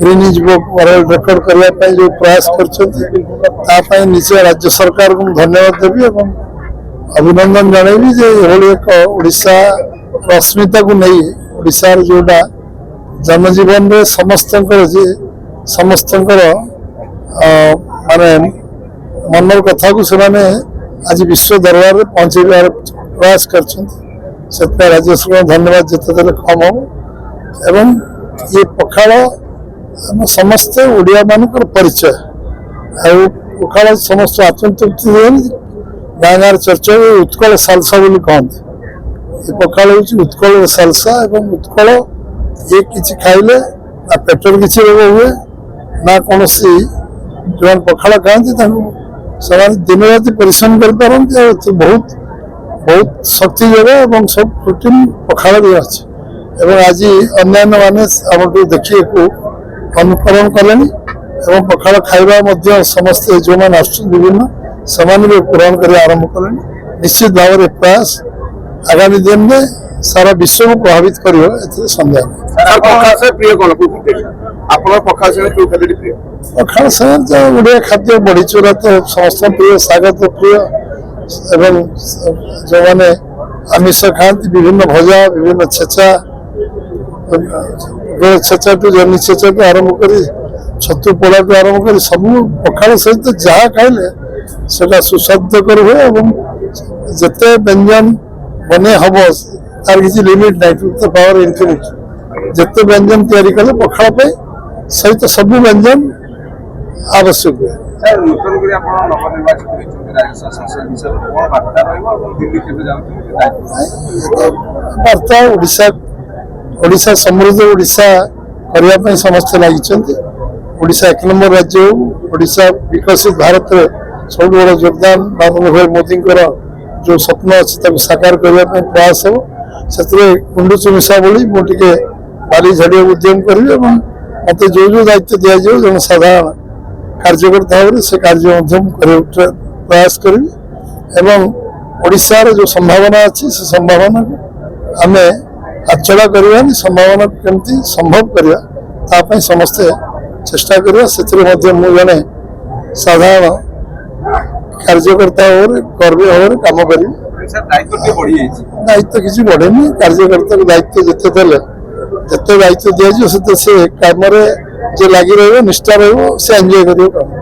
Greenidge book world record करने जो प्रयास कर निजे राज्य सरकार को धन्यवाद देवी और अभिनंदन जनइबी जे एक ओडिशा अस्मिता को नहीं ओडिशा जोटा जनजीवन में समस्त माने मनर कथा को सेमाने आज विश्व दरबार में पहुंचाइबार प्रयास कर राज्य सरकार धन्यवाद जिते देले कम हम एवं ये पखाड़ समस्ते ओडिया मानकर परिचय पखाड़ समस्त आत्मतृप्ति गाँ गाँव चर्चा उत्कल सालसा बोली कहते ये पखाड़ हूँ उत्कल सालसा एवं उत्कल ये किसी खाइले ना पेटर किसी रोग हुए ना कौन जो पखाड़ खाते दिन राति परिश्रम कर बहुत बहुत शक्ति जगह सब प्रोटीन पखाड़ भी अच्छे एवं आज अन्य मैंने आम देखिए अनुकरण कले पखाड़ खाइबा समस्ते जो मैंने विभिन्न से भी ग्रहण कर आरंभ कले निश्चित भाव में प्रयास आगामी दिन में सारा विश्व को प्रभावित कर संदेह पखाड़ सागर ओडिया खाद्य बड़ी चूरा तो समस्त प्रिय शाग तो प्रिय एवं जो मैंने आमिष खाती विभिन्न भजा विभिन्न छेचा छेचा टू जर्नी छेचा टू आरंभ कर छतु पोड़ा टू आरंभ कर सब पखाड़ सहित जहाँ खाइले से सुस्वाद्यकर हुए जिते व्यंजन बने हम तार किसी लिमिट ना टू द पावर इनफिनिट जिते व्यंजन तैयारी कले पखाड़ सहित सब व्यंजन आवश्यक हुए वार्ता ओडिशा समृद्ध ओडिशा करने समस्ते लगी ओडिशा एक नंबर राज्य ओडिशा विकसित भारत में सब बड़ योगदान नरेंद्र भाई मोदी जो स्वप्न अच्छे साकार करने प्रयास हो से कुंडुचु मिशा बोली मुझे बाली झाड़िया उद्यम करी मत जो दायित्व दि जाए जन साधारण कार्यकर्ता भाव से कार्य प्रयास करी ओडिशार जो संभावना अच्छी से संभावना को आम आचड़ा करवा संभावना केमती संभव करवा समस्ते चेष्टा करवा से जड़े साधारण कार्यकर्ता कर्मी भाव में कम करी दायित्व किसी बढ़ेनी कार्यकर्ता को दायित्व जिते देले जिते दायित्व दि से कम जे लगी रहा निष्ठा रहा से एंजॉय कर।